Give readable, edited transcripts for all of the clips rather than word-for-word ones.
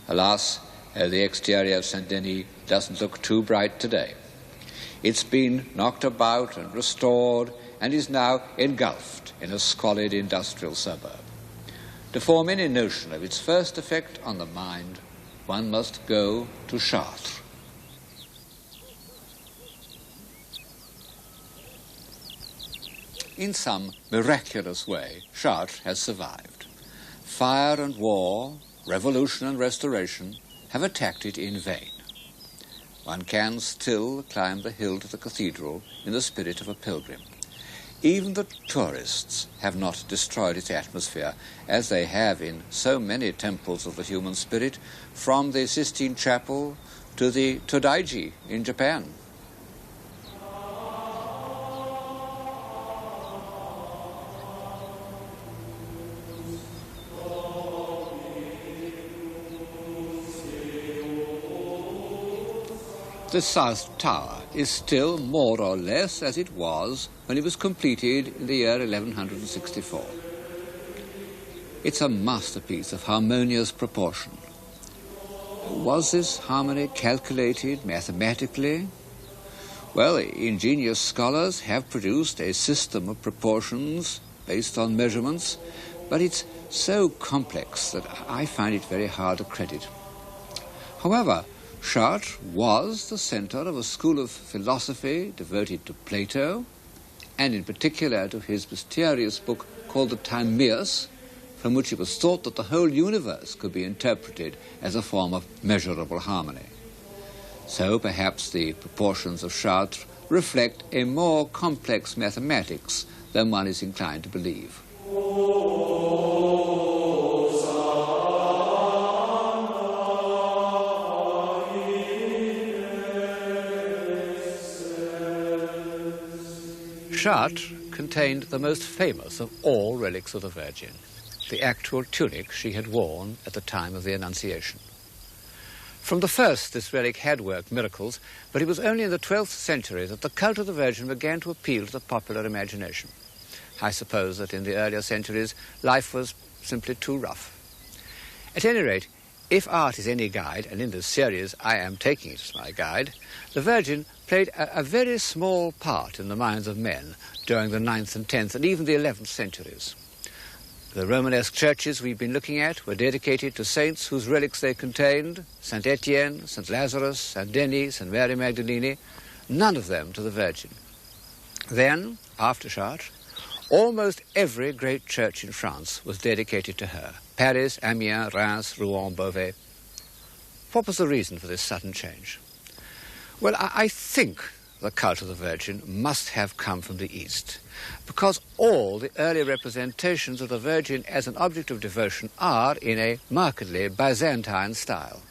Alas, the exterior of Saint-Denis doesn't look too bright today. It's been knocked about and restored and is now engulfed in a squalid industrial suburb. To form any notion of its first effect on the mind, one must go to Chartres. In some miraculous way, Chartres has survived. Fire and war, revolution and restoration have attacked it in vain. One can still climb the hill to the cathedral in the spirit of a pilgrim. Even the tourists have not destroyed its atmosphere, as they have in so many temples of the human spirit, from the Sistine Chapel to the Todaiji in Japan. The South Tower is still more or less as it was when it was completed in the year 1164. It's a masterpiece of harmonious proportion. Was this harmony calculated mathematically? Well, ingenious scholars have produced a system of proportions based on measurements, but it's so complex that I find it very hard to credit. However, Chartres was the center of a school of philosophy devoted to Plato, and in particular to his mysterious book called the Timaeus, from which it was thought that the whole universe could be interpreted as a form of measurable harmony. So perhaps the proportions of Chartres reflect a more complex mathematics than one is inclined to believe. Chartres contained the most famous of all relics of the Virgin, the actual tunic she had worn at the time of the Annunciation. From the first, this relic had worked miracles, but it was only in the 12th century that the cult of the Virgin began to appeal to the popular imagination. I suppose that in the earlier centuries, life was simply too rough. At any rate, if art is any guide, and in this series I am taking it as my guide, the Virgin played a very small part in the minds of men during the 9th and 10th and even the 11th centuries. The Romanesque churches we've been looking at were dedicated to saints whose relics they contained, Saint Etienne, Saint Lazarus, Saint Denis, Saint Mary Magdalene, none of them to the Virgin. Then, after Chartres, almost every great church in France was dedicated to her. Paris, Amiens, Reims, Rouen, Beauvais. What was the reason for this sudden change? Well, I think the cult of the Virgin must have come from the East, because all the early representations of the Virgin as an object of devotion are in a markedly Byzantine style.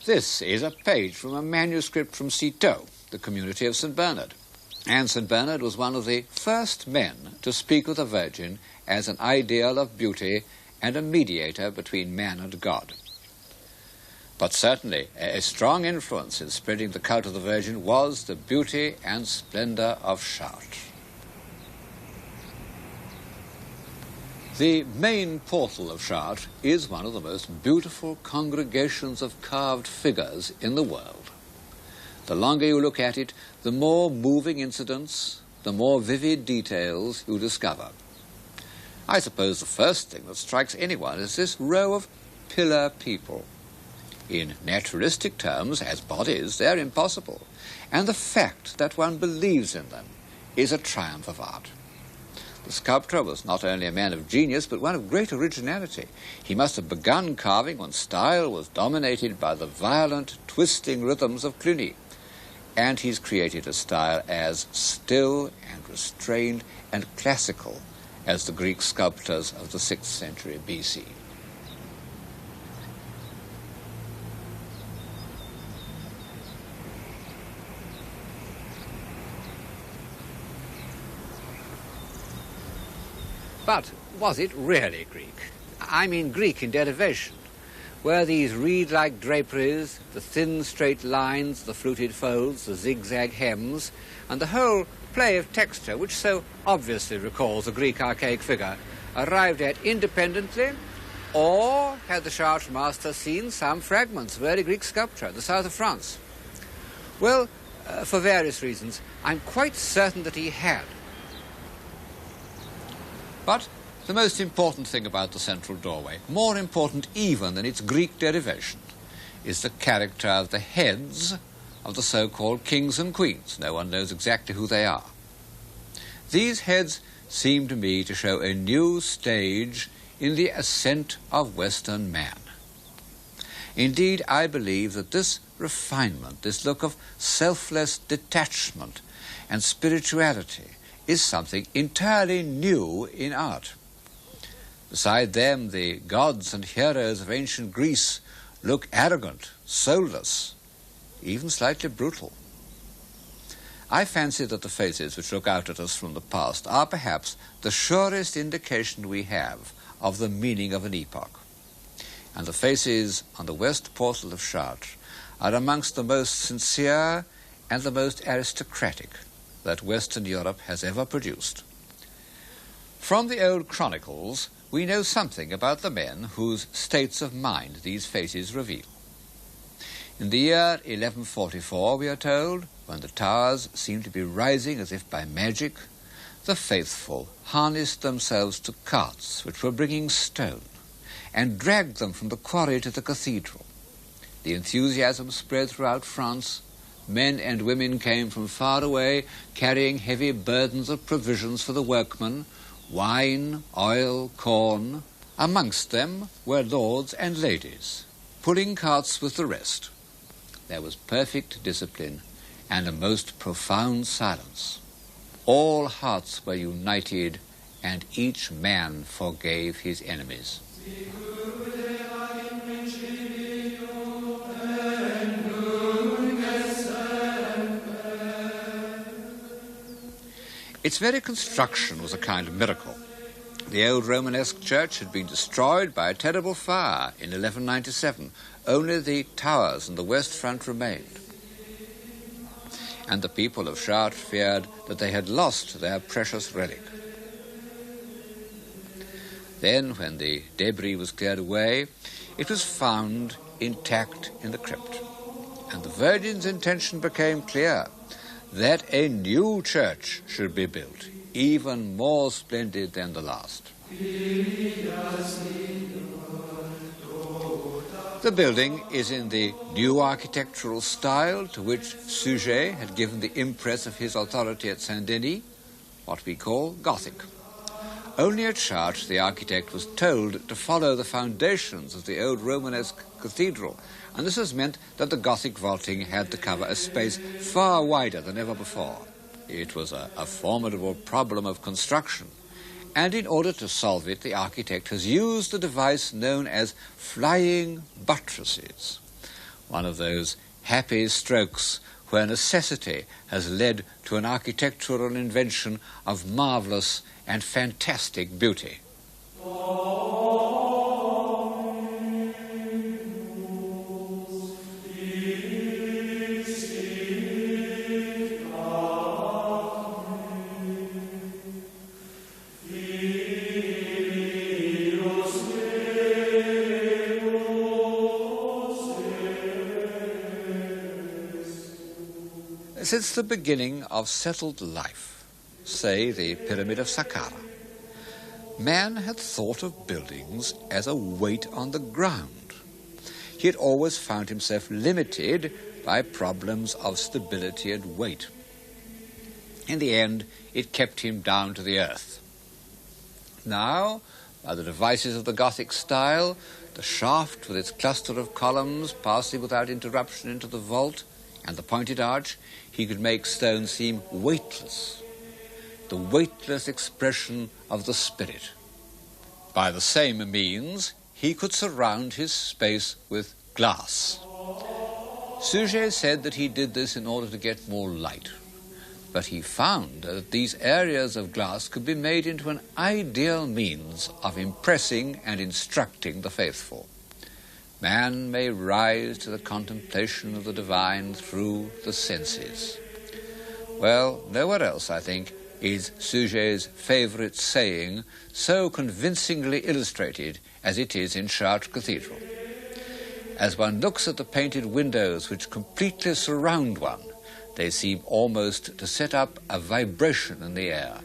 This is a page from a manuscript from Citeaux, the community of St. Bernard. And St. Bernard was one of the first men to speak of the Virgin as an ideal of beauty and a mediator between man and God. But certainly a strong influence in spreading the cult of the Virgin was the beauty and splendor of Chartres. The main portal of Chartres is one of the most beautiful congregations of carved figures in the world. The longer you look at it, the more moving incidents, the more vivid details you discover. I suppose the first thing that strikes anyone is this row of pillar people. In naturalistic terms, as bodies, they're impossible, and the fact that one believes in them is a triumph of art. The sculptor was not only a man of genius, but one of great originality. He must have begun carving when style was dominated by the violent, twisting rhythms of Cluny, and he's created a style as still and restrained and classical as the Greek sculptors of the 6th century BC. But was it really Greek? I mean Greek in derivation. Were these reed-like draperies, the thin straight lines, the fluted folds, the zigzag hems, and the whole play of texture, which so obviously recalls a Greek archaic figure, arrived at independently, Or had the Chartres master seen some fragments of early Greek sculpture in the south of France? Well, for various reasons, I'm quite certain that he had. But the most important thing about the central doorway, more important even than its Greek derivation, is the character of the heads of the so-called kings and queens. No one knows exactly who they are. These heads seem to me to show a new stage in the ascent of Western man. Indeed, I believe that this refinement, this look of selfless detachment and spirituality is something entirely new in art. Beside them, the gods and heroes of ancient Greece look arrogant, soulless, even slightly brutal. I fancy that the faces which look out at us from the past are perhaps the surest indication we have of the meaning of an epoch. And the faces on the west portal of Chartres are amongst the most sincere and the most aristocratic that Western Europe has ever produced. From the old chronicles, we know something about the men whose states of mind these faces reveal. In the year 1144, we are told, when the towers seemed to be rising as if by magic, the faithful harnessed themselves to carts which were bringing stone and dragged them from the quarry to the cathedral. The enthusiasm spread throughout France. Men and women came from far away, carrying heavy burdens of provisions for the workmen, wine, oil, corn. Amongst them were lords and ladies, pulling carts with the rest. There was perfect discipline and a most profound silence. All hearts were united, and each man forgave his enemies. Its very construction was a kind of miracle. The old Romanesque church had been destroyed by a terrible fire in 1197. Only the towers and the west front remained. And the people of Chartres feared that they had lost their precious relic. Then, when the debris was cleared away, it was found intact in the crypt. And the Virgin's intention became clear, that a new church should be built, even more splendid than the last. The building is in the new architectural style to which Suger had given the impress of his authority at Saint-Denis, what we call Gothic. Only at Chartres the architect was told to follow the foundations of the old Romanesque cathedral, and this has meant that the Gothic vaulting had to cover a space far wider than ever before. It was a formidable problem of construction, and in order to solve it, the architect has used the device known as flying buttresses, one of those happy strokes where necessity has led to an architectural invention of marvelous and fantastic beauty. Since the beginning of settled life, say the Pyramid of Saqqara, man had thought of buildings as a weight on the ground. He had always found himself limited by problems of stability and weight. In the end, it kept him down to the earth. Now, by the devices of the Gothic style, the shaft with its cluster of columns passing without interruption into the vault, and the pointed arch, he could make stone seem weightless, the weightless expression of the spirit. By the same means, he could surround his space with glass. Suger said that he did this in order to get more light, but he found that these areas of glass could be made into an ideal means of impressing and instructing the faithful. Man may rise to the contemplation of the divine through the senses. Well, nowhere else, I think, is Suget's favourite saying, so convincingly illustrated as it is in Chartres Cathedral. As one looks at the painted windows which completely surround one, they seem almost to set up a vibration in the air.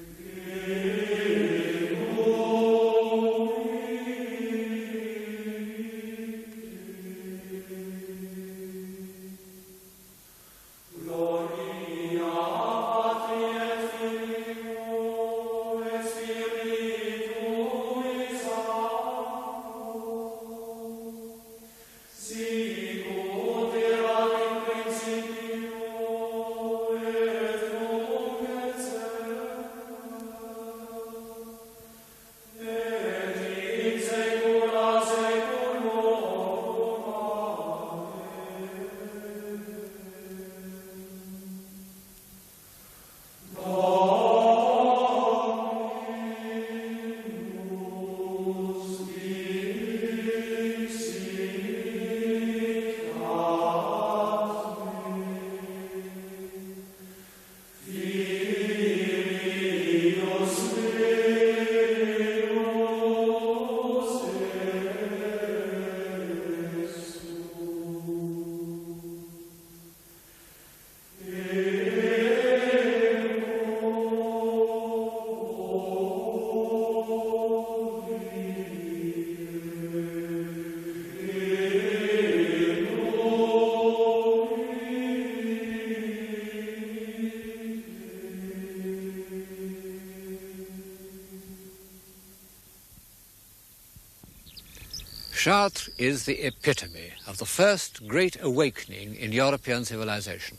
Chartres is the epitome of the first great awakening in European civilization.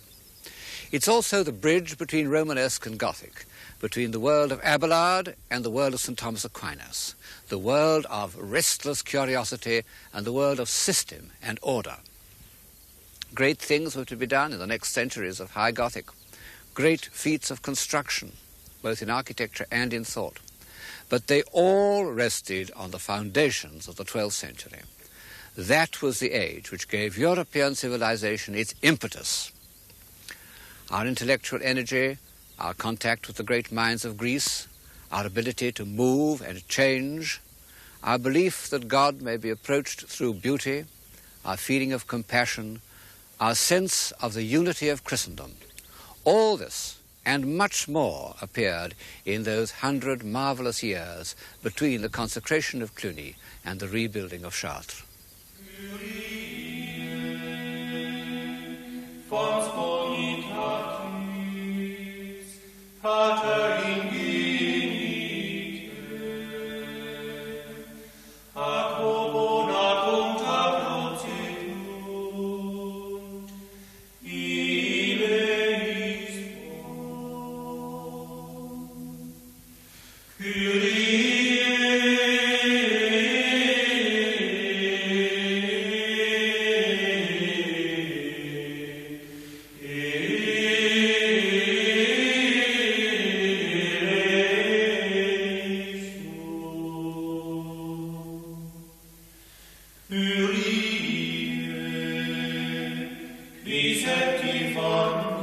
It's also the bridge between Romanesque and Gothic, between the world of Abelard and the world of St. Thomas Aquinas, the world of restless curiosity and the world of system and order. Great things were to be done in the next centuries of High Gothic, great feats of construction, both in architecture and in thought. But they all rested on the foundations of the 12th century. That was the age which gave European civilization its impetus. Our intellectual energy, our contact with the great minds of Greece, our ability to move and change, our belief that God may be approached through beauty, our feeling of compassion, our sense of the unity of Christendom, all this and much more appeared in those 100 marvellous years between the consecration of Cluny and the rebuilding of Chartres. Qui septi form